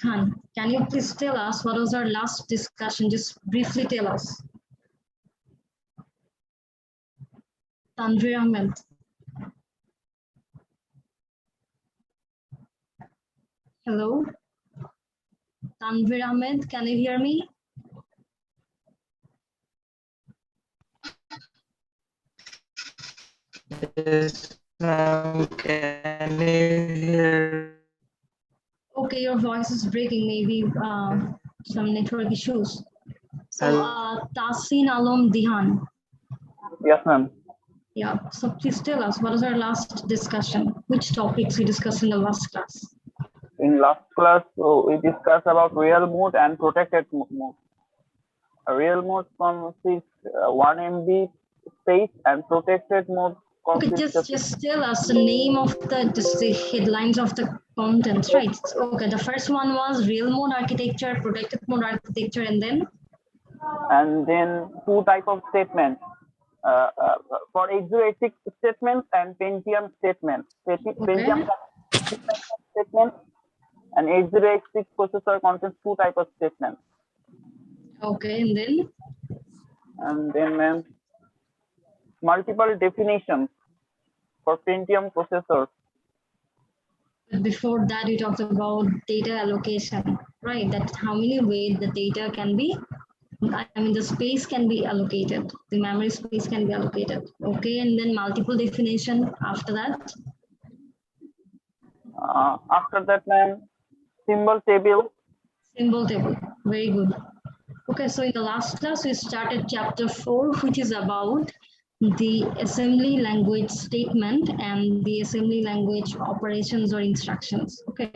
Khan, can you please tell us what was our last discussion? Just briefly tell us. Tanvir Ahmed. Hello? Tanvir Ahmed, can you hear me? Yes, ma'am. Can you hear? Okay, your voice is breaking, maybe some network issues. So, Tasin Alom Dihan. Yes, ma'am. Yeah, so please tell us, what was our last discussion? Which topics we discussed in the last class? In last class, we discussed about real mode and protected mode. A real mode consists 1 MB space and protected mode Okay, consists just tell us the name of just the headlines of the contents, right? Okay, the first one was real mode architecture, protected mode architecture, and then two type of statements for 8086 statements and Pentium statements. Pentium statements and 8086 processor contains two type of statements. Okay, and then multiple definitions for Pentium processors. Before that, we talked about data allocation, right? That how many ways the data can be, I mean, the space can be allocated, the memory space can be allocated. Okay, and then multiple definition after that. After that, ma'am, symbol table. Symbol table, very good. Okay, so in the last class, we started chapter 4, which is about the assembly language statement and the assembly language operations or instructions. Okay,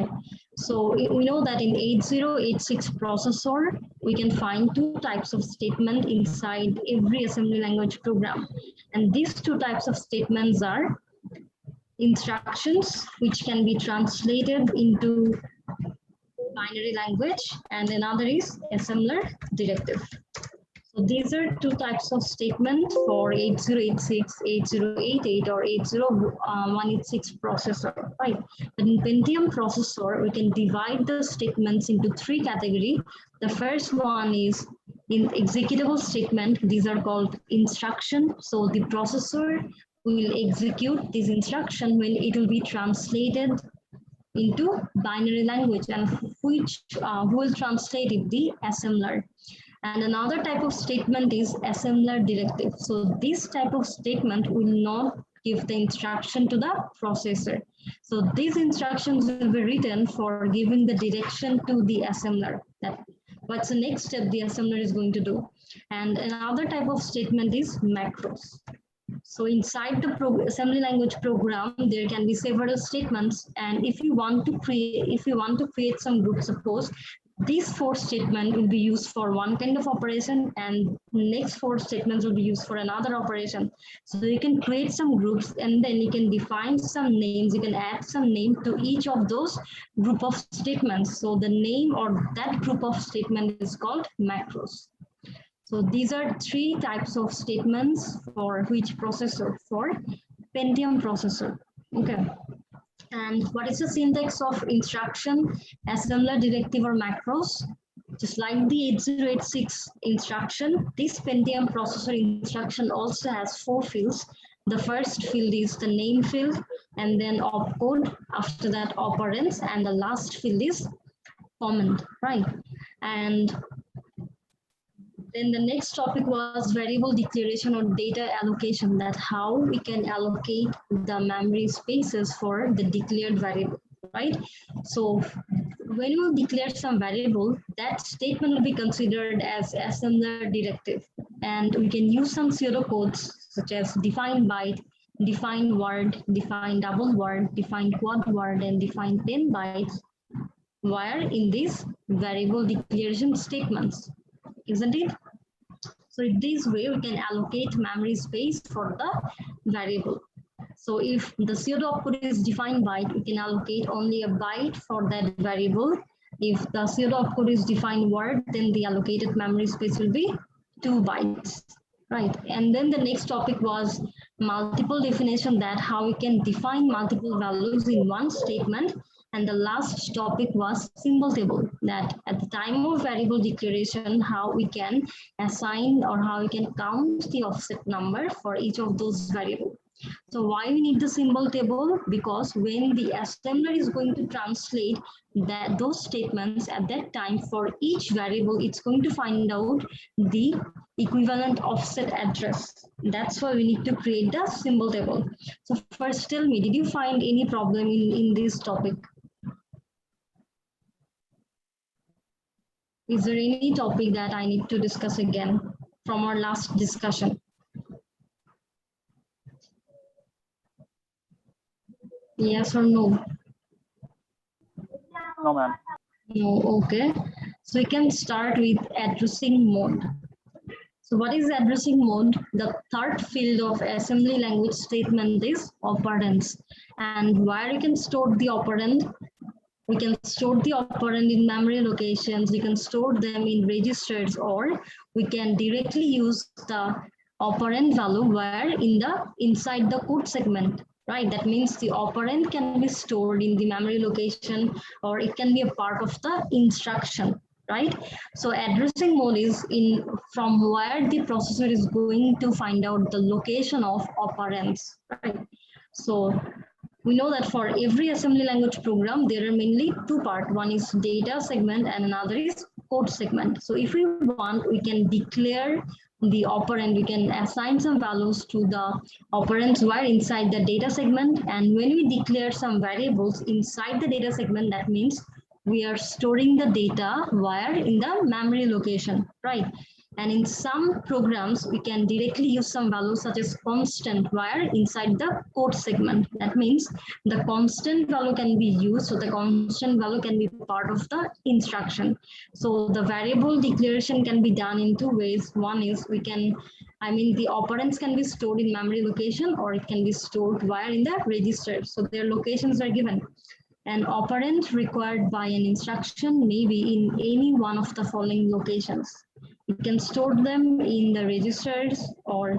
so we know that in 8086 processor, we can find two types of statement inside every assembly language program. And these two types of statements are instructions, which can be translated into binary language, and another is assembler directive. So these are two types of statement for 8086, 8088 or 80186 processor, right? But in Pentium processor, we can divide the statements into three categories. The first one is in executable statement. These are called instruction. So the processor will execute this instruction when it will be translated into binary language, and who will translate it? The assembler. And another type of statement is assembler directive. So this type of statement will not give the instruction to the processor. So these instructions will be written for giving the direction to the assembler. That what's the next step the assembler is going to do. And another type of statement is macros. So inside the assembly language program, there can be several statements, and if you want to create some group, suppose these four statements will be used for one kind of operation, and next four statements will be used for another operation. So you can create some groups, and then you can define some names. You can add some name to each of those group of statements. So the name or that group of statement is called macros. So these are three types of statements for which processor? For Pentium processor. Okay. And what is the syntax of instruction, assembler directive or macros? Just like the 8086 instruction, this Pentium processor instruction also has four fields. The first field is the name field, and then opcode, after that operands, and the last field is command, right? And then the next topic was variable declaration or data allocation, that how we can allocate the memory spaces for the declared variable, right? So when you declare some variable, that statement will be considered as assembler directive. And we can use some pseudocodes such as define byte, define word, define double word, define quad word, and define 10 bytes where in these variable declaration statements, isn't it? So in this way, we can allocate memory space for the variable. So if the pseudo opcode is defined byte, we can allocate only a byte for that variable. If the pseudo opcode is defined word, then the allocated memory space will be 2 bytes, right? And then the next topic was multiple definition, that how we can define multiple values in one statement. And the last topic was symbol table, that at the time of variable declaration, how we can assign or how we can count the offset number for each of those variables. So why we need the symbol table? Because when the assembler is going to translate those statements at that time for each variable, it's going to find out the equivalent offset address. That's why we need to create the symbol table. So first tell me, did you find any problem in this topic? Is there any topic that I need to discuss again from our last discussion? Yes or no? No, ma'am. No, okay. So we can start with addressing mode. So what is addressing mode? The third field of assembly language statement is operands. And where you can store the operand, we can store the operand in memory locations, we can store them in registers, or we can directly use the operand value where inside the code segment, right? That means the operand can be stored in the memory location, or it can be a part of the instruction, right? So addressing mode is from where the processor is going to find out the location of operands, right? So we know that for every assembly language program, there are mainly two parts. One is data segment and another is code segment. So if we want, we can declare the operand, we can assign some values to the operands where inside the data segment. And when we declare some variables inside the data segment, that means we are storing the data where in the memory location, right? And in some programs, we can directly use some values such as constant where inside the code segment. That means the constant value can be used. So the constant value can be part of the instruction. So the variable declaration can be done in two ways. One is the operands can be stored in memory location, or it can be stored where in the register. So their locations are given. An operand required by an instruction may be in any one of the following locations. We can store them in the registers, or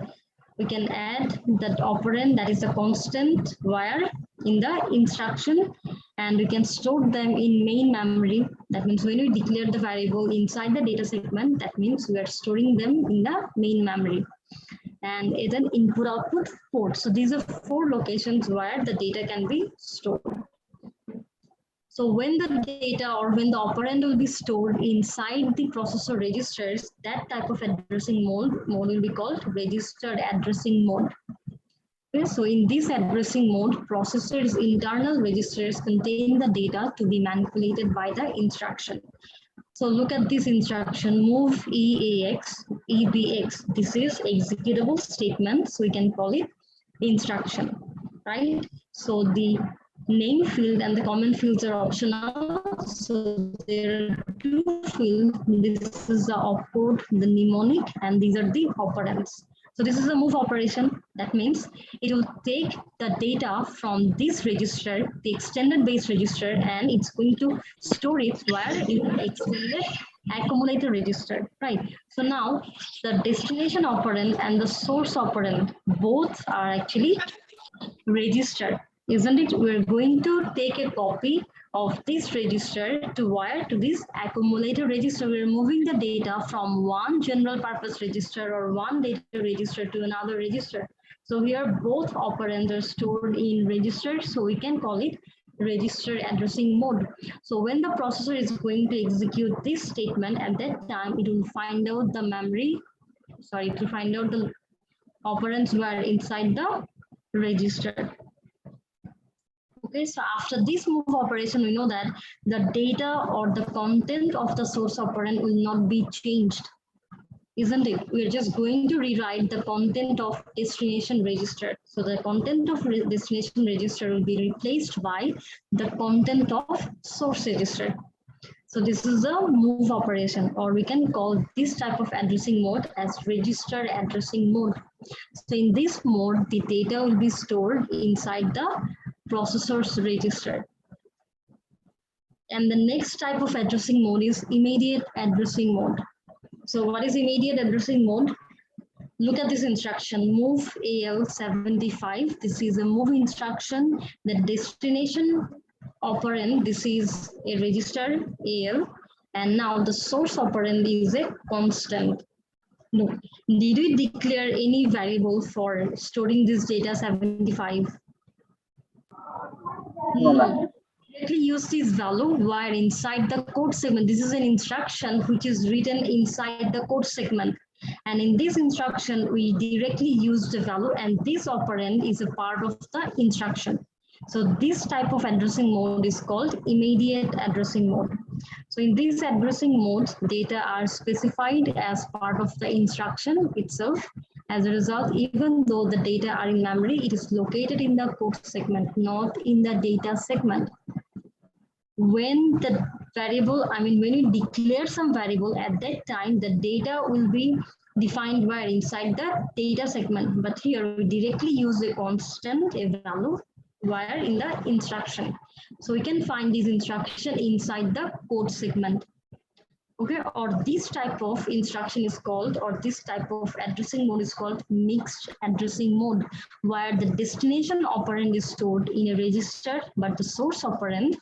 we can add that operand, that is a constant, where in the instruction, and we can store them in main memory. That means when we declare the variable inside the data segment, that means we are storing them in the main memory. And it's an input output port. So these are four locations where the data can be stored. So when the data or when the operand will be stored inside the processor registers, that type of addressing mode will be called registered addressing mode. Okay, so in this addressing mode, processor's internal registers contain the data to be manipulated by the instruction. So look at this instruction, move EAX, EBX. This is executable statement, so we can call it instruction, right? So the name field and the comment fields are optional. So there are two fields. This is the opcode, the mnemonic, and these are the operands. So this is a move operation. That means it will take the data from this register, the extended base register, and it's going to store it where in the extended accumulator register, right? So now the destination operand and the source operand, both are actually registered. Isn't it? We're going to take a copy of this register to wire to this accumulator register. We're moving the data from one general purpose register or one data register to another register. So here both operands are stored in registers, so we can call it register addressing mode. So when the processor is going to execute this statement, at that time it will find out the it will find out the operands were inside the register. Okay, so after this move operation, we know that the data or the content of the source operand will not be changed, isn't it? We're just going to rewrite the content of destination register. So the content of destination register will be replaced by the content of source register. So this is a move operation, or we can call this type of addressing mode as register addressing mode. So in this mode, the data will be stored inside the processor's register. And the next type of addressing mode is immediate addressing mode. So what is immediate addressing mode? Look at this instruction, move AL75. This is a move instruction. The destination operand, this is a register AL, and now the source operand is a constant. No. Did we declare any variable for storing this data 75? No, ma'am. Directly use this value where inside the code segment. This is an instruction which is written inside the code segment. And in this instruction, we directly use the value, and this operand is a part of the instruction. So this type of addressing mode is called immediate addressing mode. So in this addressing mode, data are specified as part of the instruction itself. As a result, even though the data are in memory, it is located in the code segment, not in the data segment. When the variable, when you declare some variable, at that time, the data will be defined where inside the data segment. But here we directly use a constant, a value, where in the instruction. So we can find this instruction inside the code segment. Okay, or this type of instruction is called, or this type of addressing mode is called mixed addressing mode, where the destination operand is stored in a register, but the source operand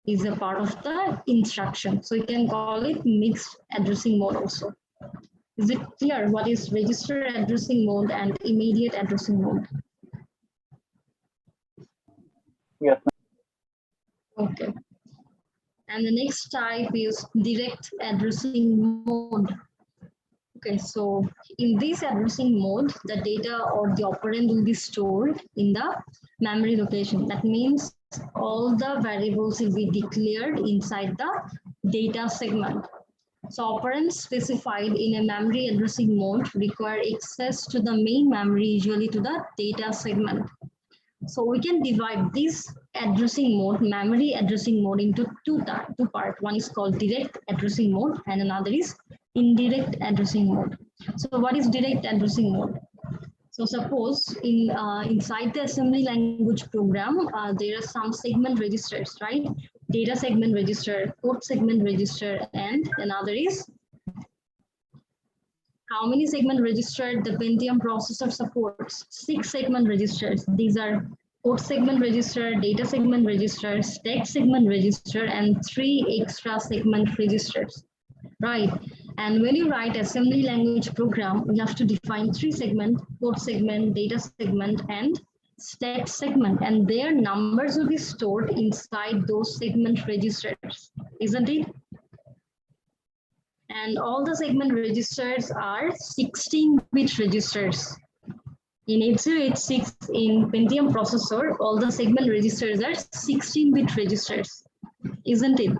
is a part of the instruction. So you can call it mixed addressing mode also. Is it clear what is register addressing mode and immediate addressing mode? Yes, ma'am. Okay. And the next type is direct addressing mode. Okay, so in this addressing mode, the data or the operand will be stored in the memory location. That means all the variables will be declared inside the data segment. So operands specified in a memory addressing mode require access to the main memory, usually to the data segment. So we can divide this addressing mode, memory addressing mode, into two parts. One is called direct addressing mode and another is indirect addressing mode. So what is direct addressing mode? So suppose inside the assembly language program, there are some segment registers, right? Data segment register, code segment register, and another is how many segment registers the Pentium processor supports? 6 segment registers. These are code segment register, data segment register, stack segment register, and 3 extra segment registers, right? And when you write assembly language program, you have to define 3 segment, code segment, data segment, and stack segment, and their numbers will be stored inside those segment registers, isn't it? And all the segment registers are 16-bit registers. In 8086, in Pentium processor, all the segment registers are 16-bit registers, isn't it?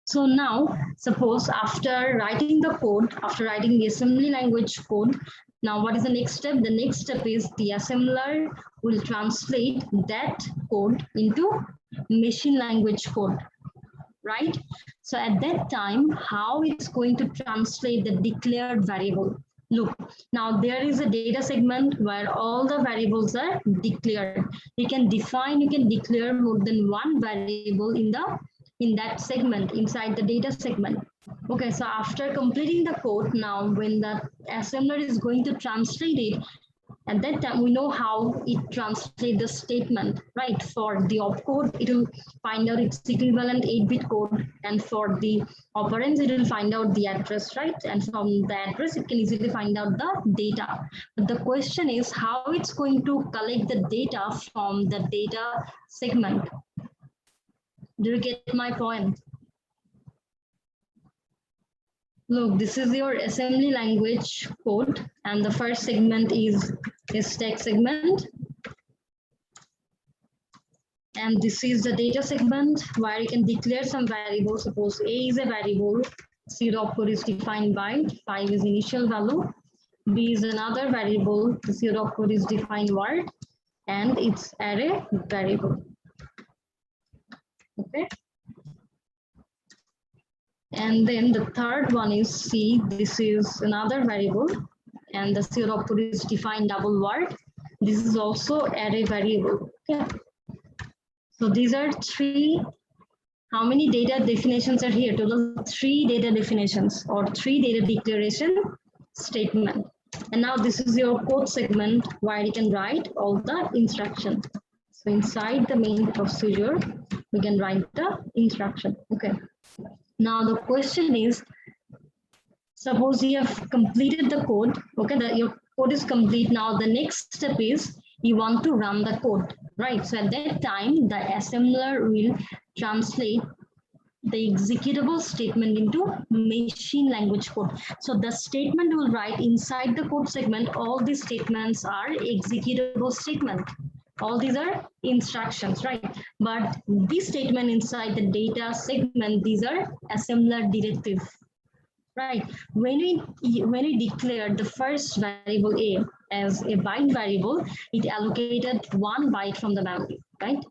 So now, suppose after writing the code, after writing the assembly language code, now what is the next step? The next step is the assembler will translate that code into machine language code, right? So at that time, how it's going to translate the declared variable? Look, now there is a data segment where all the variables are declared. You can declare more than one variable in that segment, inside the data segment. Okay, so after completing the code, now when the assembler is going to translate it, at that time we know how it translates the statement, right? For the opcode, it will find out its equivalent 8-bit code, and for the operands, it will find out the address, right? And from the address, it can easily find out the data. But the question is how it's going to collect the data from the data segment. Do you get my point? Look, this is your assembly language code, and the first segment is a stack segment. And this is the data segment where you can declare some variables. Suppose A is a variable, C opcode is defined by 5 is initial value. B is another variable, the C opcode is defined word, and it's array variable. Okay. And then the third one is C. This is another variable, and the C output is defined double word. This is also array variable. Okay. So these are 3. How many data definitions are here? Total 3 data definitions or 3 data declaration statement. And now this is your code segment where you can write all the instructions. So inside the main procedure, we can write the instruction. Okay. Now the question is, suppose you have completed the code. Okay, your code is complete. Now the next step is you want to run the code, right? So at that time, the assembler will translate the executable statement into machine language code. So the statement will write inside the code segment. All these statements are executable statement. All these are instructions, right? But this statement inside the data segment, these are assembler directive, right? When we declared the first variable a as a byte variable, it allocated 1 byte from the memory, right?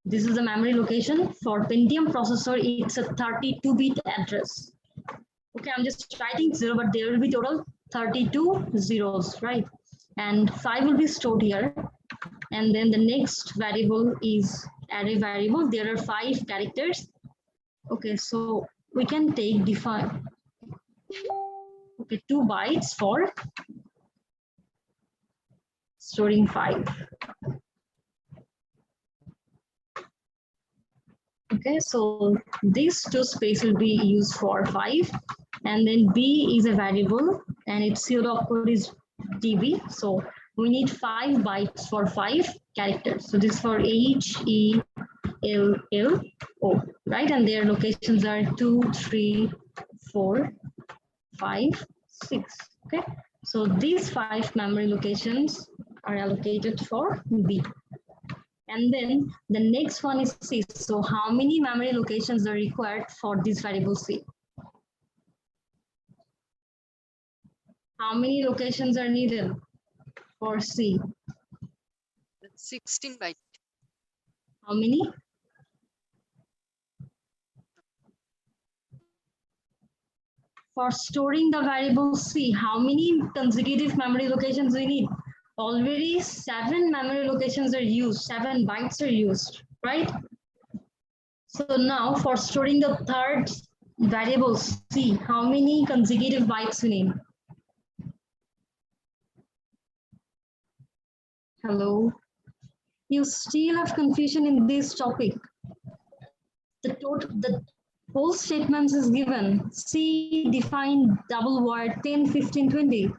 This is the memory location. For Pentium processor, it's a 32-bit address. Okay, I'm just writing 0, but there will be total 32 zeros, right? And 5 will be stored here. And then the next variable is array variable. There are 5 characters. Okay, so we can take define. Okay, 2 bytes for storing 5. Okay, so these 2 space will be used for 5, and then B is a variable and its pseudo opcode is DB. So we need 5 bytes for 5 characters. So this is for H, E, L, L, O, right? And their locations are 2, 3, 4, 5, 6. Okay, so these 5 memory locations are allocated for B. And then the next one is C. So how many memory locations are required for this variable C? How many locations are needed for C? 16 bytes. How many? For storing the variable C, how many consecutive memory locations we need? Already 7 memory locations are used, 7 bytes are used, right? So now for storing the third variable C, how many consecutive bytes we need? Hello? You still have confusion in this topic. The whole statements is given. C define double word 10, 15, 20.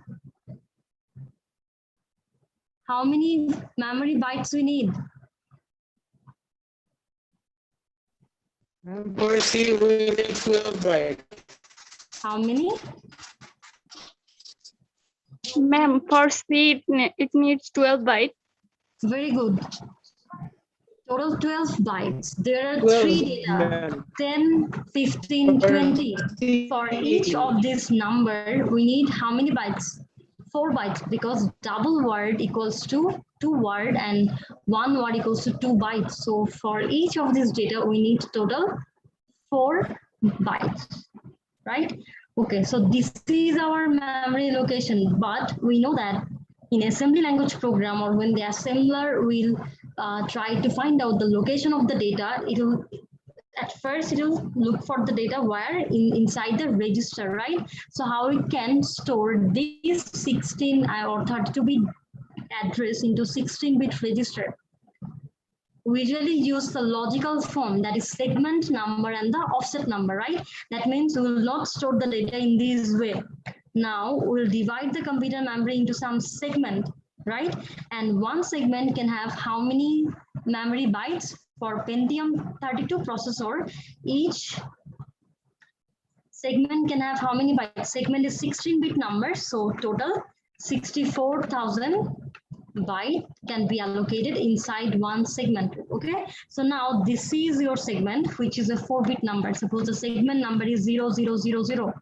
How many memory bytes we need? For C, we need 12 bytes. How many? Ma'am, for C, it needs 12 bytes. Very good. Total 12 bytes. There are 12, 3 data, ma'am. 10, 15, For 20. C, For each of this number, we need how many bytes? 4 bytes, because double word equals to 2 word and 1 word equals to 2 bytes. So for each of this data, we need total 4 bytes, right? Okay, so this is our memory location, but we know that in assembly language program, or when the assembler will try to find out the location of the data, it will at first it will look for the data where inside the register, right? So how it can store this 16 or 32-bit address into 16-bit register. We usually use the logical form, that is segment number and the offset number, right? That means we will not store the data in this way. Now we'll divide the computer memory into some segment, right? And one segment can have how many memory bytes? For Pentium 32 processor, each segment can have how many bytes? Segment is 16-bit number, so total 64,000 byte can be allocated inside one segment. Okay, so now this is your segment, which is a 4-bit number. Suppose the segment number is 0000.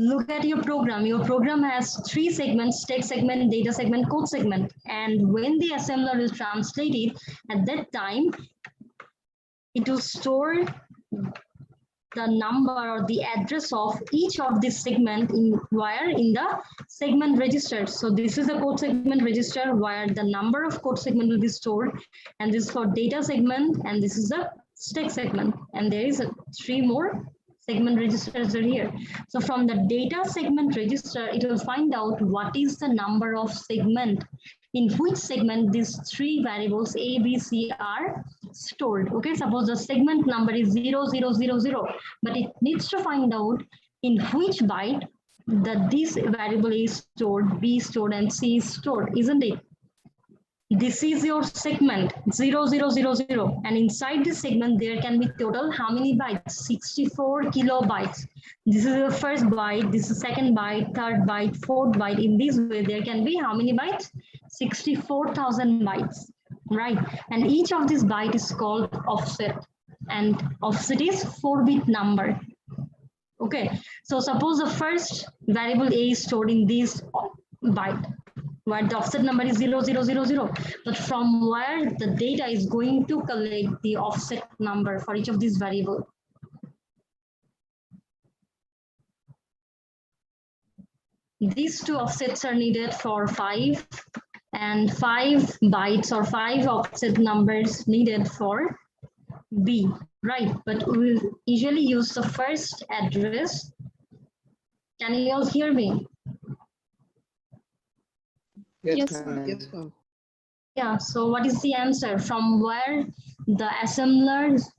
Look at your program. Your program has 3 segments: text segment, data segment, code segment. And when the assembler will translate it, at that time, it will store the number or the address of each of this segment in the segment register. So this is a code segment register where the number of code segment will be stored, and this is for data segment, and this is the text segment, and there is 3 more segment registers are here. So from the data segment register, it will find out what is the number of segment in which segment these three variables A, B, C are stored. Okay, suppose the segment number is 0000, but it needs to find out in which byte that this variable is stored, B stored, and C is stored, isn't it? This is your segment 0000, and inside this segment there can be total how many bytes? 64 kilobytes. This is the first byte, this is second byte, third byte, fourth byte. In this way there can be how many bytes? 64,000 bytes, right? And each of these byte is called offset, and offset is 4-bit number. Okay, so suppose the first variable A is stored in this byte, where the offset number is 0000, but from where the data is going to collect the offset number for each of these variables. These two offsets are needed for 5, and 5 bytes or 5 offset numbers needed for B, right? But we will usually use the first address. Can you all hear me? Yes, Yes, ma'am. Yes, ma'am. Yeah, so what is the answer? From where the assembler is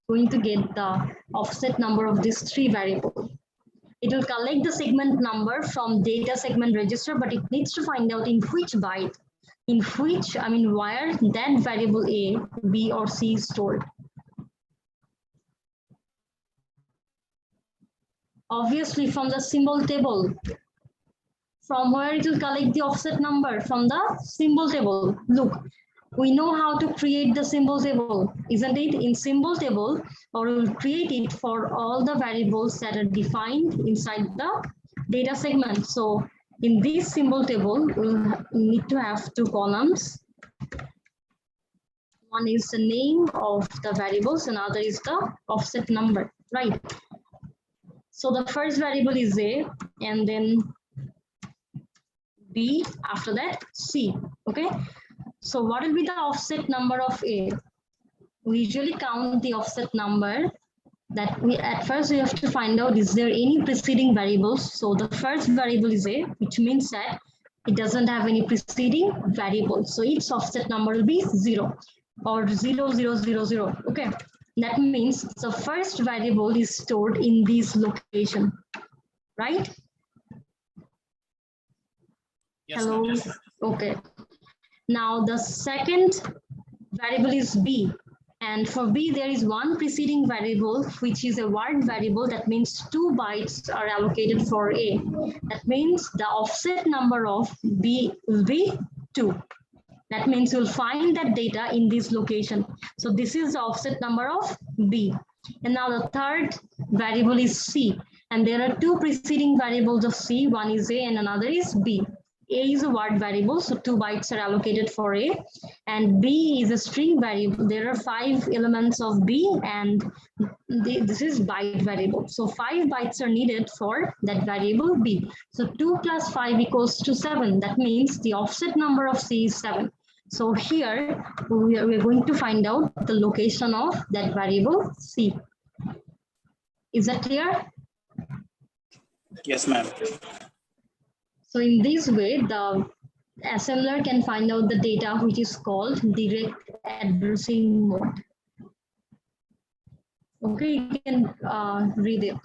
going to get the offset number of these three variables? It will collect the segment number from data segment register, but it needs to find out in which byte, in which, I mean, where that variable A, B, or C is stored. Obviously, from the symbol table. From where it will collect the offset number? From the symbol table. Look, we know how to create the symbol table, isn't it? In symbol table, or we'll create it for all the variables that are defined inside the data segment. So in this symbol table, we'll need to have two columns. One is the name of the variables, and other is the offset number, right? So the first variable is A, and then B, after that C, okay? So what will be the offset number of A? We usually count the offset number that at first we have to find out, is there any preceding variables? So the first variable is A, which means that it doesn't have any preceding variable. So its offset number will be 0 or 0000, okay? That means the first variable is stored in this location, right? Yes, Hello. ma'am. Okay. Now the second variable is B, and for B there is one preceding variable which is a word variable. That means 2 bytes are allocated for A. That means the offset number of B will be 2. That means you'll find that data in this location. So this is the offset number of B. And now the third variable is C, and there are 2 preceding variables of C. One is A and another is B. A is a word variable, so 2 bytes are allocated for A, and B is a string variable. There are 5 elements of B, and this is byte variable. So 5 bytes are needed for that variable B. So 2 plus 5 equals to 7. That means the offset number of C is 7. So here we're going to find out the location of that variable C. Is that clear? Yes, ma'am. So in this way, the assembler can find out the data which is called direct addressing mode. Okay, you can read it.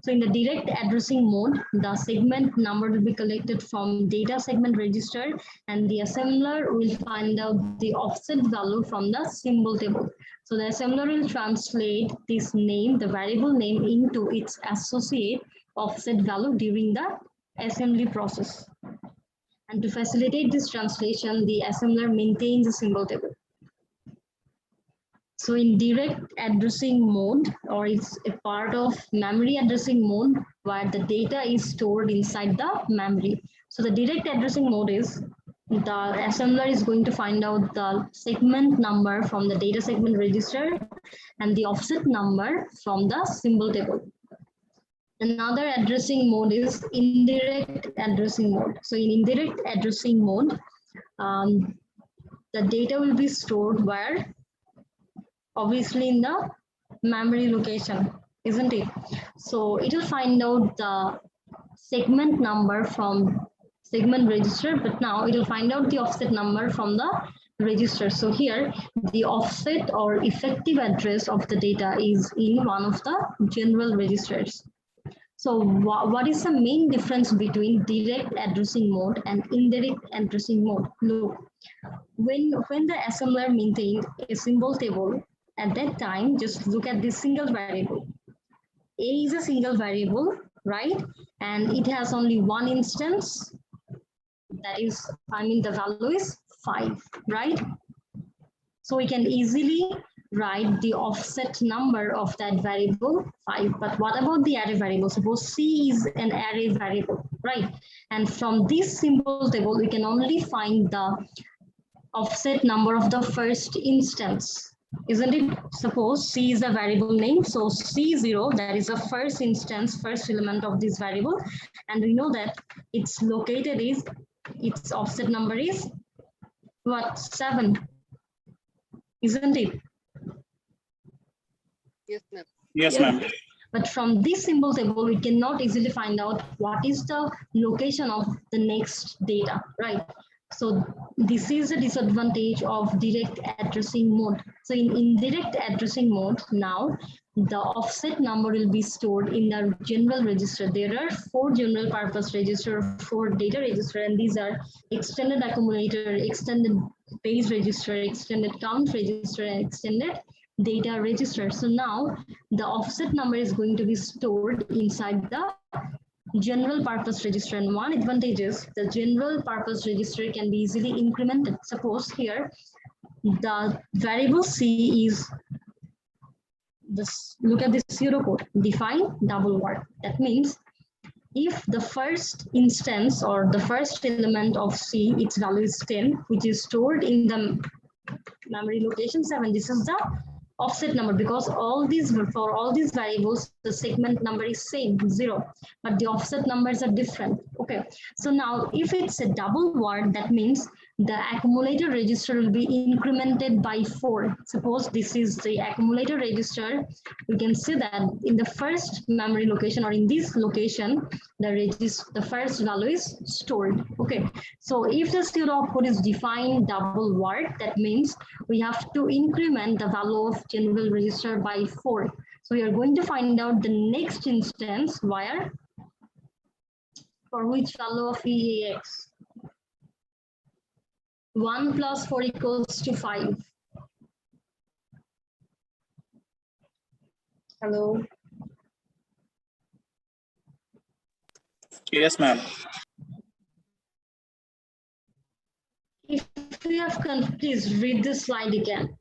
So in the direct addressing mode, the segment number will be collected from data segment register, and the assembler will find out the offset value from the symbol table. So the assembler will translate this name, the variable name, into its associate offset value during the assembly process. And to facilitate this translation, the assembler maintains a symbol table. So in direct addressing mode, or it's a part of memory addressing mode where the data is stored inside the memory. So the direct addressing mode is the assembler is going to find out the segment number from the data segment register and the offset number from the symbol table. Another addressing mode is indirect addressing mode. So in indirect addressing mode, the data will be stored where? Obviously in the memory location, isn't it? So it will find out the segment number from segment register, but now it will find out the offset number from the register. So here the offset or effective address of the data is in one of the general registers. So what is the main difference between direct addressing mode and indirect addressing mode? Look, when the assembler maintained a symbol table, at that time, just look at this single variable. A is a single variable, right? And it has only one instance. That is, the value is 5, right? So we can easily write the offset number of that variable 5. But what about the array variable? Suppose C is an array variable, right? And from this symbol table, we can only find the offset number of the first instance, isn't it? Suppose C is a variable name, so C0, that is the first instance, first element of this variable, and we know that its located is, its offset number is what, 7, isn't it? Yes, ma'am. Yes, ma'am. But from this symbol table, we cannot easily find out what is the location of the next data, right? So this is a disadvantage of direct addressing mode. So in indirect addressing mode, now the offset number will be stored in the general register. There are 4 general purpose register, 4 data register, and these are extended accumulator, extended page register, extended count register, and extended data register. So now the offset number is going to be stored inside the general purpose register, and one advantage is the general purpose register can be easily incremented. Suppose here the variable C is this, look at this pseudocode, define double word. That means if the first instance or the first element of C, its value is 10, which is stored in the memory location 7, this is the offset number, because for all these variables the segment number is same, 0, but the offset numbers are different. Okay, so now if it's a double word, that means the accumulator register will be incremented by 4. Suppose this is the accumulator register, we can see that in the first memory location or in this location the first value is stored. Okay, so if the pseudocode is defined double word, that means we have to increment the value of general register by 4. So we are going to find out the next instance where, for which value of EAX. 1 plus 4 equals to 5. Hello. Yes, ma'am. If you have please read this slide again.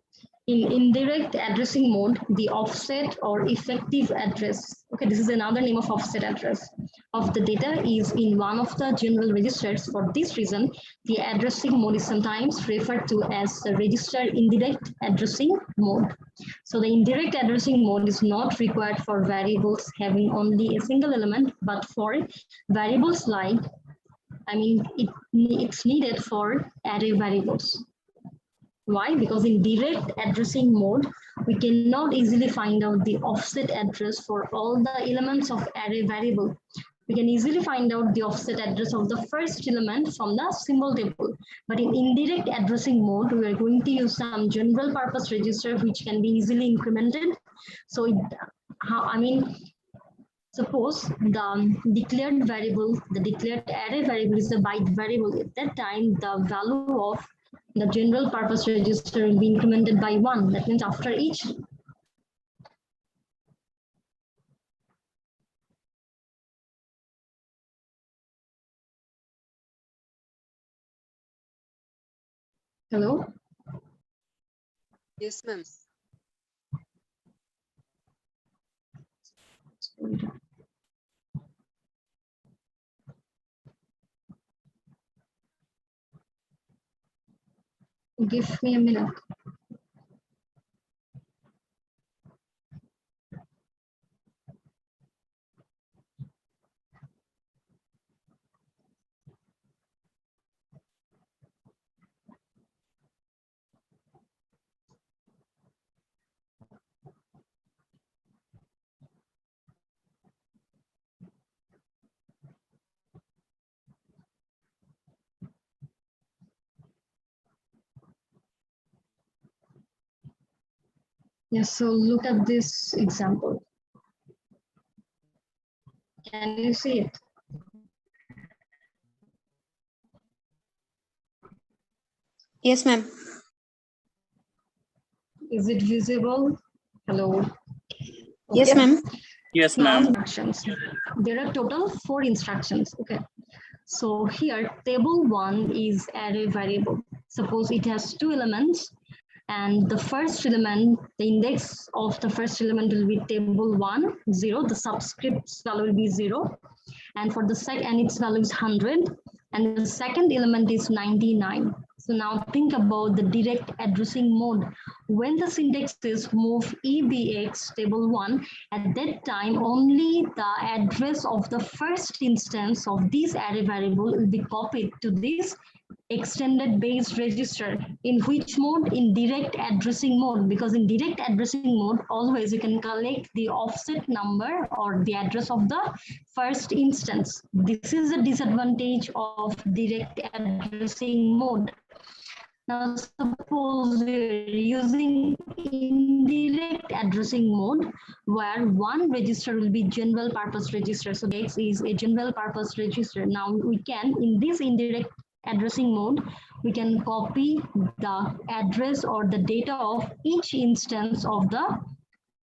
In indirect addressing mode, the offset or effective address, okay, this is another name of offset address, of the data is in one of the general registers. For this reason, the addressing mode is sometimes referred to as the register indirect addressing mode. So the indirect addressing mode is not required for variables having only a single element, but for variables like, it's needed for array variables. Why? Because in direct addressing mode, we cannot easily find out the offset address for all the elements of array variable. We can easily find out the offset address of the first element from the symbol table. But in indirect addressing mode, we are going to use some general purpose register which can be easily incremented. So suppose the declared variable, the declared array variable is a byte variable. At that time, the value of the general purpose register will be incremented by 1. That means after each. Hello? Yes, ma'am. Give me a minute. Yes, so look at this example. Can you see it? Yes, ma'am. Is it visible? Hello. Yes, Okay. ma'am. Yes, Now ma'am. instructions. There are total 4 instructions. Okay. So here table 1 is array variable. Suppose it has 2 elements and the first element, the index of the first element will be table 1, 0. The subscript value will be 0. And for the second, and its value is 100. And the second element is 99. So now think about the direct addressing mode. When the syntax is move EBX table 1, at that time only the address of the first instance of this array variable will be copied to this extended base register. In which mode? In direct addressing mode, because in direct addressing mode always you can collect the offset number or the address of the first instance. This is a disadvantage of direct addressing mode. Now suppose we're using indirect addressing mode where one register will be general purpose register. So X is a general purpose register. Now we can, in this indirect addressing mode, we can copy the address or the data of each instance of the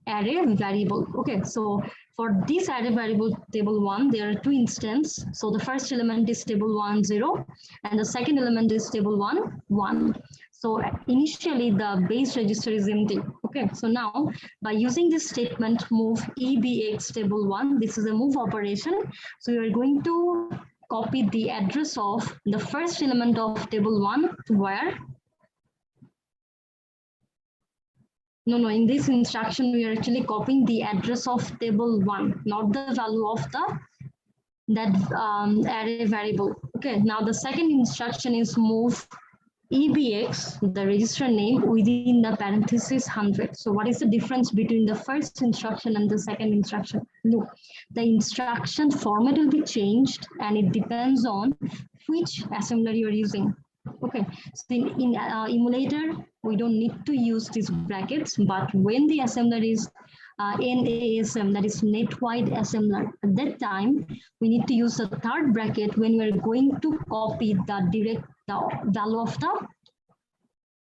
array variable. Okay, so for this array variable table 1, there are 2 instances. So the first element is table 1, 0, and the second element is table 1, 1. So initially the base register is empty. Okay, so now by using this statement move EBX table 1, this is a move operation. So you are going to copy the address of the first element of table 1 to where? No, in this instruction, we are actually copying the address of table 1, not the value of that array variable. Okay, now the second instruction is move EBX, the register name, within the parenthesis 100. So what is the difference between the first instruction and the second instruction? Look, the instruction format will be changed and it depends on which assembler you are using. Okay, so in emulator, we don't need to use these brackets, but when the assembler is NASM, that is net wide assembler, at that time, we need to use the third bracket when we're going to copy the value of the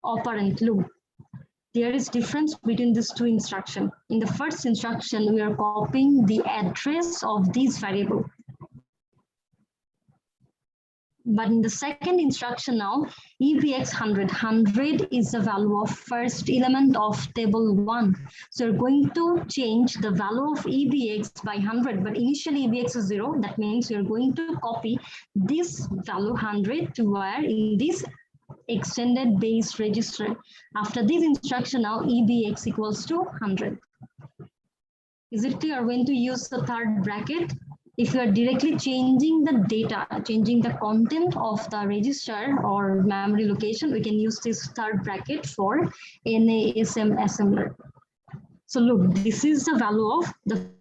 operand loop. There is difference between these two instructions. In the first instruction, we are copying the address of this variable. But in the second instruction now, EBX 100 is the value of first element of table 1. So you're going to change the value of EBX by 100, but initially EBX is 0. That means you're going to copy this value 100 to where in this extended base register. After this instruction now, EBX equals to 100. Is it clear when to use the third bracket? If you are directly changing the data, changing the content of the register or memory location, we can use this third bracket for NASM assembler. So look, this is the value of the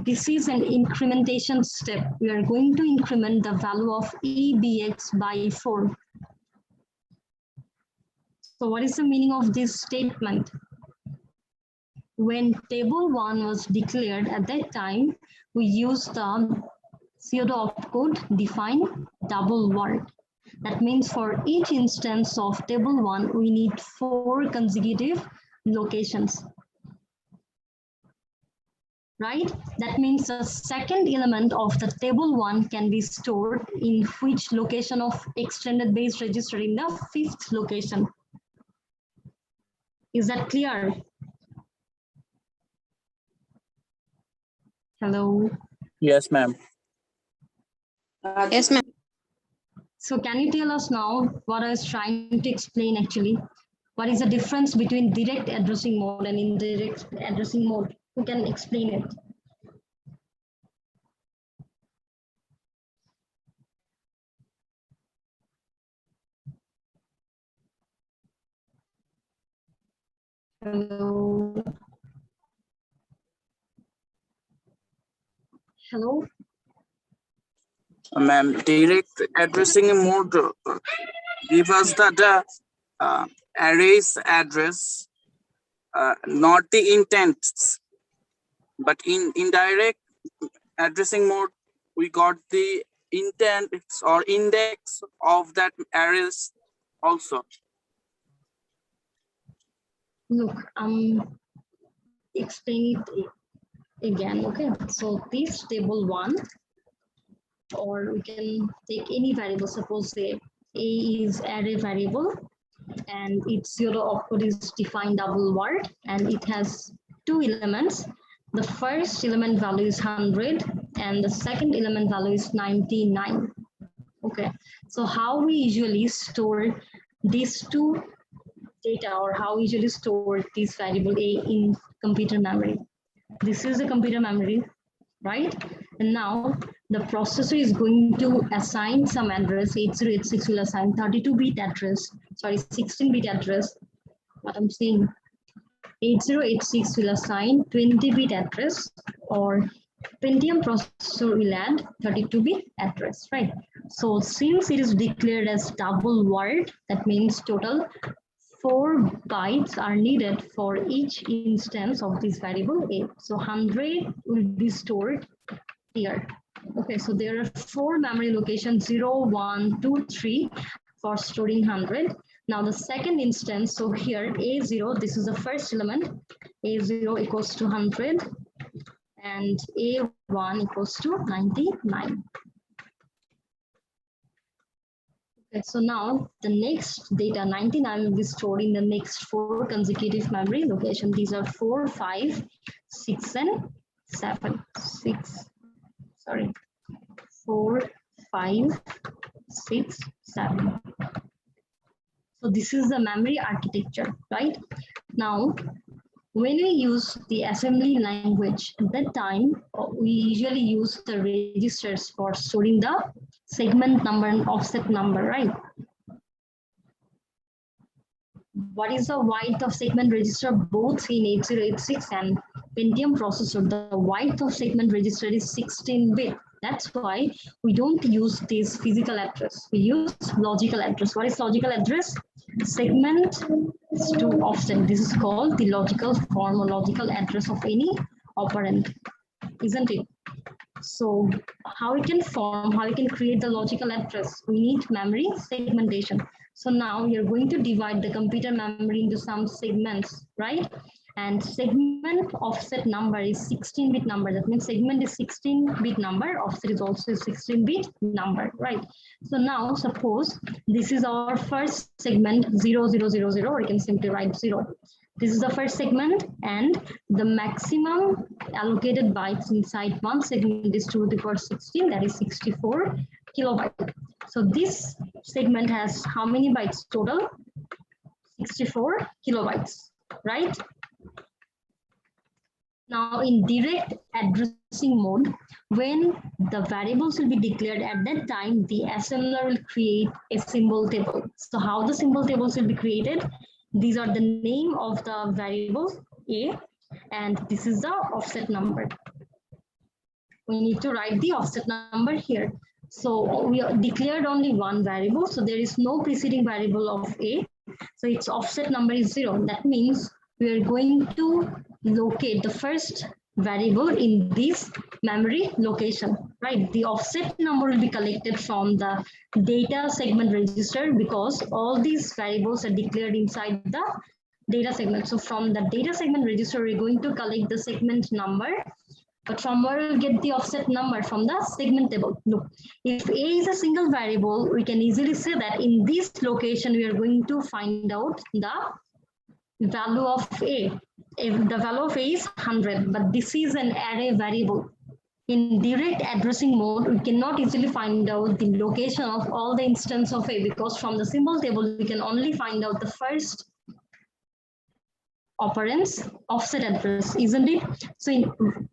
this is an incrementation step. We are going to increment the value of EBX by 4. So what is the meaning of this statement? When table 1 was declared at that time, we used the pseudo opcode define double word. That means for each instance of table 1, we need 4 consecutive locations. Right? That means the second element of the table 1 can be stored in which location of extended base register? In the 5th location. Is that clear? Hello. Yes, ma'am. Yes, ma'am. So can you tell us now what I was trying to explain actually? What is the difference between direct addressing mode and indirect addressing mode? Who can explain it? Hello. Hello. Ma'am, direct addressing mode give us the array's address, not the intents, but in indirect addressing mode, we got the intents or index of that arrays also. Look, explain it again. Okay, so this table 1, or we can take any variable. Suppose say A is array variable and its zero opcode is defined double word and it has 2 elements. The first element value is 100 and the second element value is 99. Okay, so how we usually store these two data, or how we usually store this variable A in computer memory. This is the computer memory, right? And now the processor is going to assign some address. 8086 will assign 32-bit address, sorry, 16-bit address. What I'm saying, 8086 will assign 20-bit address, or Pentium processor will add 32-bit address, right? So since it is declared as double word, that means total 4 bytes are needed for each instance of this variable A. So 100 will be stored here. Okay, so there are 4 memory locations, 0, 1, 2, 3 for storing 100. Now the second instance, so here A0, this is the first element, A0 equals to 100 and A1 equals to 99. Okay, so now the next data 99 will be stored in the next 4 consecutive memory location. These are 4, 5, 6, and 7. 4, 5, 6, 7. So this is the memory architecture, right? Now, when we use the assembly language, at that time, we usually use the registers for storing the segment number and offset number, right? What is the width of segment register both in 8086 and Pentium processor? The width of segment register is 16-bit. That's why we don't use this physical address. We use logical address. What is logical address? Segment to offset. This is called the logical form or logical address of any operand, isn't it? So how we can form, how we can create the logical address? We need memory segmentation. So now we are going to divide the computer memory into some segments, right? And segment offset number is 16-bit number. That means segment is 16-bit number, offset is also a 16-bit number, right? So now suppose this is our first segment 0000, or you can simply write 0. This is the first segment, and the maximum allocated bytes inside one segment is 2 to the power 16, that is 64 kilobytes. So this segment has how many bytes total? 64 kilobytes, right? Now in direct addressing mode, when the variables will be declared at that time, the assembler will create a symbol table. So how the symbol tables will be created? These are the name of the variable A, and this is the offset number. We need to write the offset number here. So we declared only one variable, so there is no preceding variable of A. So its offset number is 0. That means we are going to locate the first variable in this memory location, right? The offset number will be collected from the data segment register because all these variables are declared inside the data segment. So from the data segment register, we're going to collect the segment number. But from where we'll get the offset number? From the segment table. Look, if A is a single variable, we can easily say that in this location, we are going to find out the value of A. If the value of A is 100, but this is an array variable. In direct addressing mode, we cannot easily find out the location of all the instance of A because from the symbol table, we can only find out the first operand's offset address, isn't it? So in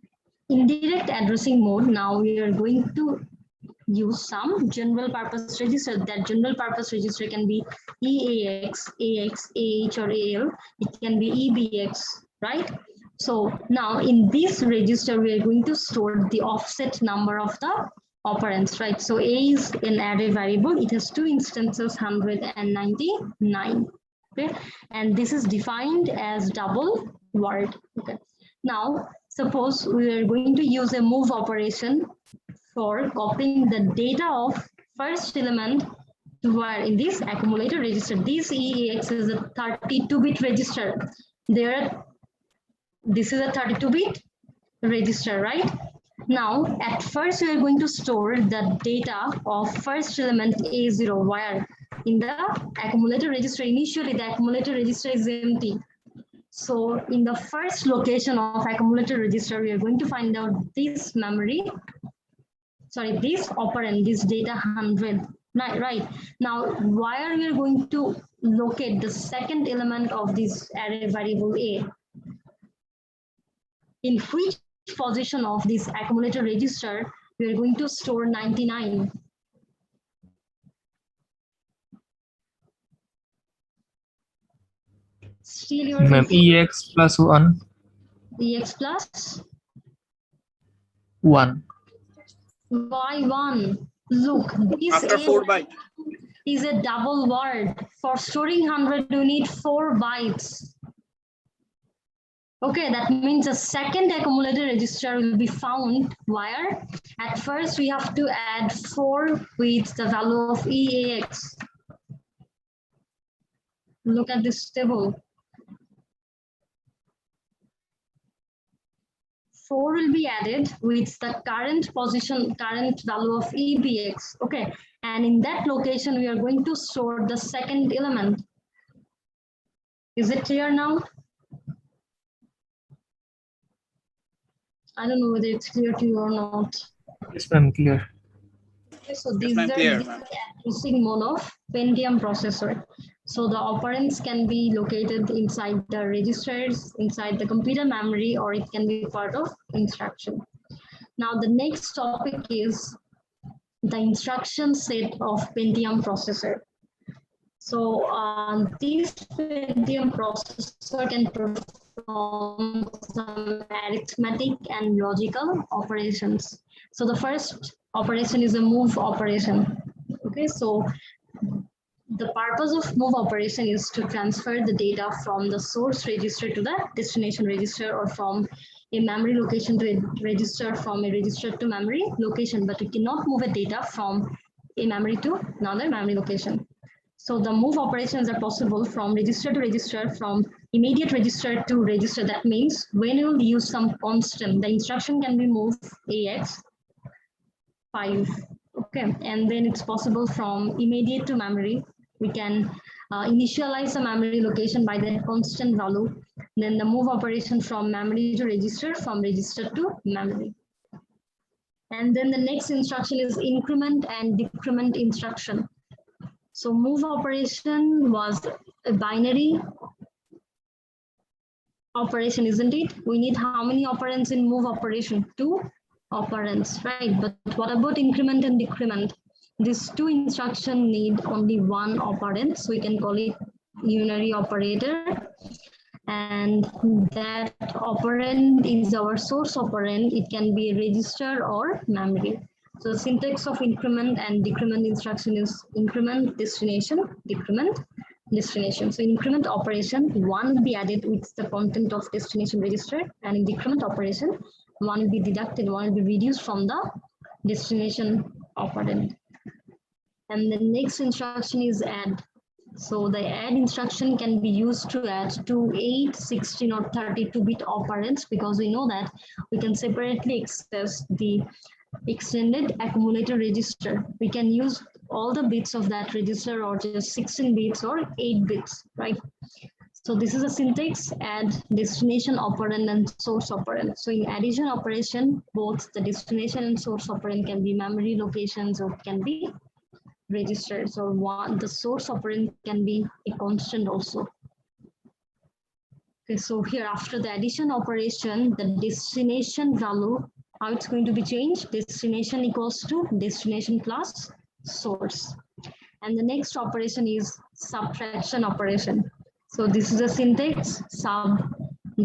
indirect addressing mode, now we are going to use some general purpose register. That general purpose register can be EAX, AX, AH, or AL. It can be EBX, right? So now in this register, we are going to store the offset number of the operands, right? So A is an array variable. It has two instances, 199. Okay, and this is defined as double word. Okay, now suppose we are going to use a move operation for copying the data of first element to where in this accumulator register. This EAX is a 32-bit register. This is a 32-bit register, right? Now, at first, we are going to store the data of first element A0 where in the accumulator register, initially the accumulator register is empty. So in the first location of accumulator register, we are going to find out this this operand, this data 100, right? Now, where we are going to locate the second element of this array variable A? In which position of this accumulator register we are going to store 99? Still you are EX plus 1. EX plus 1. Why 1? Look, this After 4 bytes. is a double word. For storing 100, you need 4 bytes. Okay, that means a second accumulator register will be found where at first we have to add 4 with the value of EAX. Look at this table. 4 will be added with the current value of EBX. Okay, and in that location we are going to store the second element. Is it clear now? I don't know whether it's clear to you or not. Yes, ma'am, clear. Okay, so these ma'am, are clear, the ma'am. addressing mode of Pentium processor. So the operands can be located inside the registers, inside the computer memory, or it can be part of instruction. Now the next topic is the instruction set of Pentium processor. So this Pentium processor can perform some arithmetic and logical operations. So the first operation is a move operation. Okay, so the purpose of move operation is to transfer the data from the source register to the destination register, or from a memory location to a register, from a register to memory location, but we cannot move a data from a memory to another memory location. So the move operations are possible from register to register, from immediate register to register. That means when you will use some constant, the instruction can be moved AX 5. Okay, and then it's possible from immediate to memory. We can initialize the memory location by the constant value. Then the move operation from memory to register, from register to memory. And then the next instruction is increment and decrement instruction. So move operation was a binary operation, isn't it? We need how many operands in move operation? 2 operands, right? But what about increment and decrement? These 2 instructions need only 1 operand, so we can call it unary operator. And that operand is our source operand. It can be a register or memory. So the syntax of increment and decrement instruction is increment destination, decrement destination. So increment operation, 1 will be added with the content of destination register, and in decrement operation, 1 will be deducted, 1 will be reduced from the destination operand. And the next instruction is add. So the add instruction can be used to add to 8, 16 or 32-bit operands, because we know that we can separately access the extended accumulator register. We can use all the bits of that register, or just 16 bits or 8 bits, right? So this is a syntax: add destination operand and source operand. So in addition operation, both the destination and source operand can be memory locations or can be registers, or the source operand can be a constant also. Okay, so here after the addition operation, the destination value, how it's going to be changed? Destination equals to destination plus source. And the next operation is subtraction operation. So this is a syntax: sub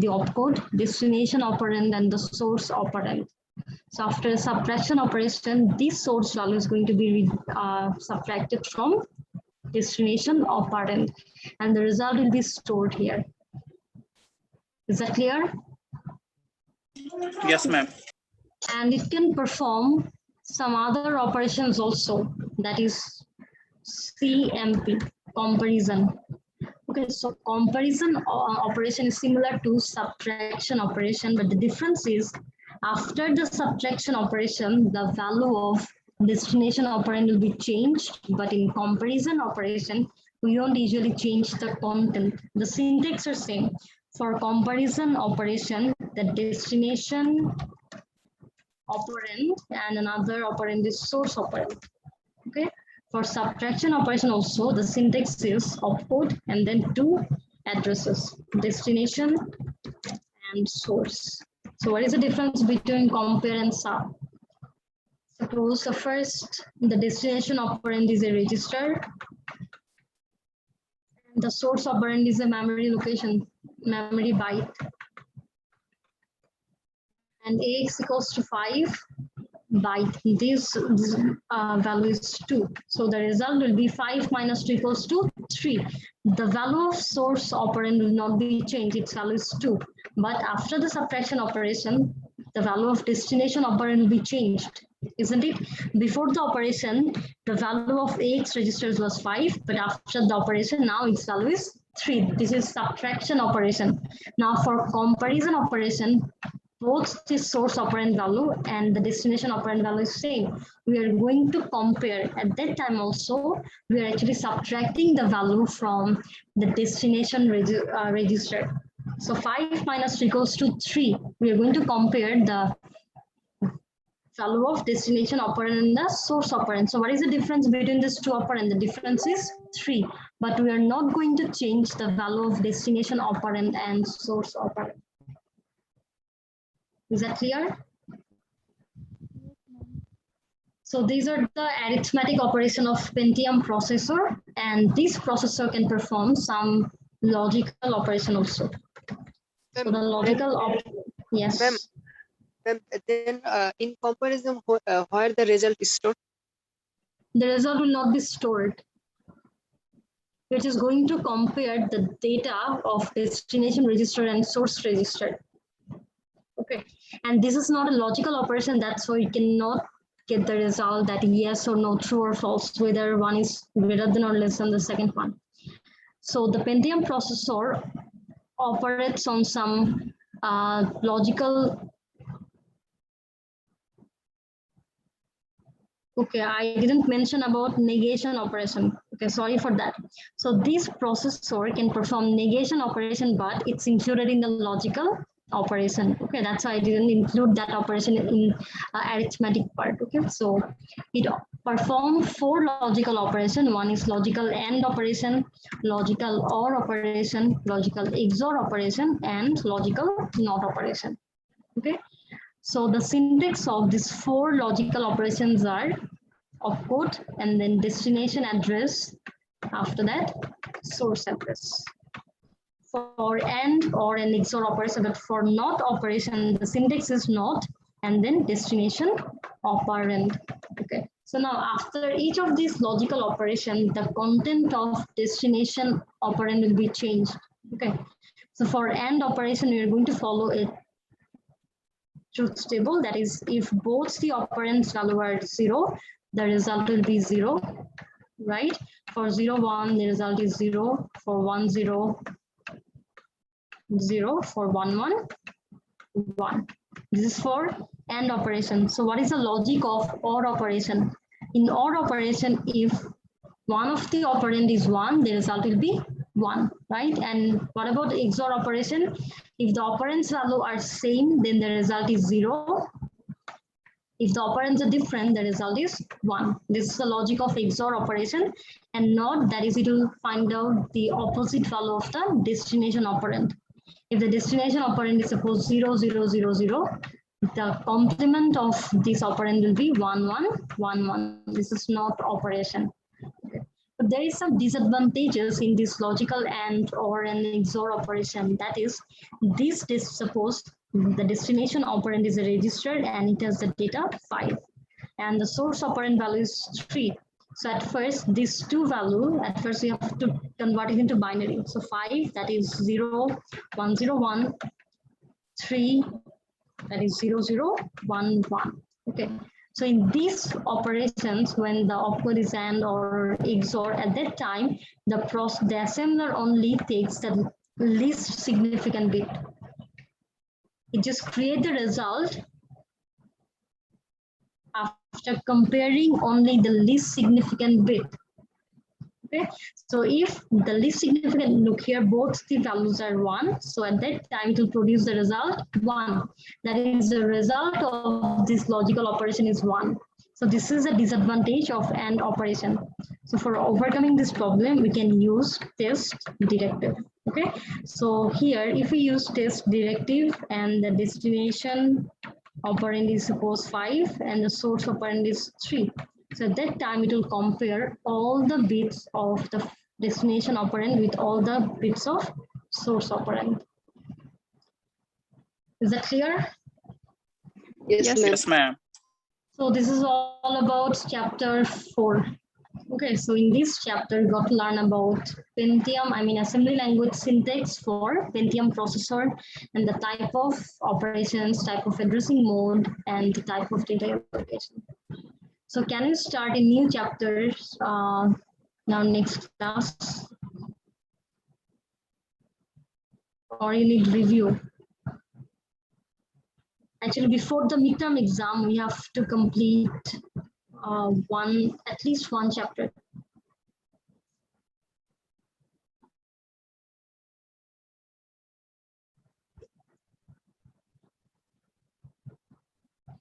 the opcode, destination operand, and the source operand. So after a subtraction operation, this source value is going to be subtracted from destination operand, and the result will be stored here. Is that clear? Yes, ma'am. And it can perform some other operations also, that is CMP, comparison. Okay, so comparison operation is similar to subtraction operation, but the difference is after the subtraction operation, the value of destination operand will be changed, but in comparison operation, we don't usually change the content. The syntax are same. For comparison operation, the destination operand and another operand is source operand. Okay. For subtraction operation also, the syntax is opcode and then two addresses, destination and source. So what is the difference between compare and sub? Suppose the first, the destination operand is a register, and the source operand is a memory location, memory byte. And AX equals to 5 byte. This value is 2. So the result will be 5 minus 2 equals to 3. The value of source operand will not be changed. Its value is 2. But after the subtraction operation, the value of destination operand will be changed, isn't it? Before the operation, the value of AX registers was 5, but after the operation, now its value is 3. This is subtraction operation. Now for comparison operation, both the source operand value and the destination operand value is same. We are going to compare. At that time also, we are actually subtracting the value from the destination register. So 5 minus 3 equals to 3. We are going to compare the value of destination operand and the source operand. So what is the difference between these two operand? The difference is 3. But we are not going to change the value of destination operand and source operand. Is that clear? So these are the arithmetic operation of Pentium processor, and this processor can perform some logical operation also. So the logical yes. Then in comparison, where the result is stored? The result will not be stored. It is going to compare the data of destination register and source register. Okay, and this is not a logical operation. That's why you cannot get the result that yes or no, true or false, whether one is greater than or less than the second one. So the Pentium processor operates on some logical. Okay, I didn't mention about negation operation. Okay, sorry for that. So this processor can perform negation operation, but it's included in the logical operation. Okay, that's why I didn't include that operation in arithmetic part. Okay, so it performs 4 logical operation. One is logical AND operation, logical OR operation, logical XOR operation, and logical NOT operation. Okay, so the syntax of these 4 logical operations are opcode and then destination address. After that, source address. For AND or an XOR operation, but for NOT operation, the syntax is NOT and then destination operand. Okay. So now after each of these logical operation, the content of destination operand will be changed. Okay. So for AND operation, we are going to follow a truth table. That is, if both the operands value are 0, the result will be 0, right? For 0, 1, the result is 0. For 1, 0, 0. For 1, 1, 1. This is for AND operation. So what is the logic of OR operation? In OR operation, if one of the operand is 1, the result will be 1, right? And what about the XOR operation? If the operands value are same, then the result is 0. If the operands are different, the result is 1. This is the logic of XOR operation, and NOT, that is, it will find out the opposite value of the destination operand. If the destination operand is suppose 0, 0, 0, 0, the complement of this operand will be 1, 1, 1, 1. This is NOT operation. Okay. So there is some disadvantages in this logical AND or an XOR operation. That is, suppose the destination operand is a register and it has the data 5, and the source operand value is 3. So at first, these two value, at first we have to convert it into binary. So 5, that is 0, 1, 0, 1, 3, that is 0, 0, 1, 1. Okay. So in these operations, when the opcode is AND or XOR, at that time, the assembler only takes the least significant bit. It just creates the result after comparing only the least significant bit. Okay, so if the least significant, look here, both the values are 1, so at that time it will produce the result 1. That is, the result of this logical operation is 1. So this is a disadvantage of AND operation. So for overcoming this problem, we can use test directive. Okay, so here if we use test directive and the destination operand is suppose 5 and the source operand is 3. So at that time, it will compare all the bits of the destination operand with all the bits of source operand. Is that clear? Yes, Yes. ma'am. Yes, ma'am. So this is all about chapter 4. Okay, so in this chapter, you got to learn about Pentium, assembly language syntax for Pentium processor and the type of operations, type of addressing mode, and the type of data allocation. So can you start a new chapter now next class? Or you need review? Actually, before the midterm exam, we have to complete at least one chapter.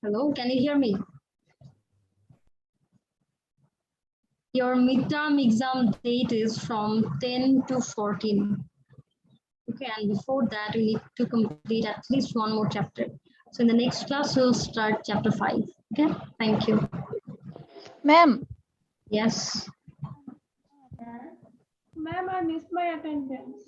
Hello, can you hear me? Your midterm exam date is from 10 to 14. Okay, and before that, we need to complete at least one more chapter. So in the next class, we'll start chapter 5. Okay, thank you. Ma'am, Yes. Ma'am, I missed my attendance.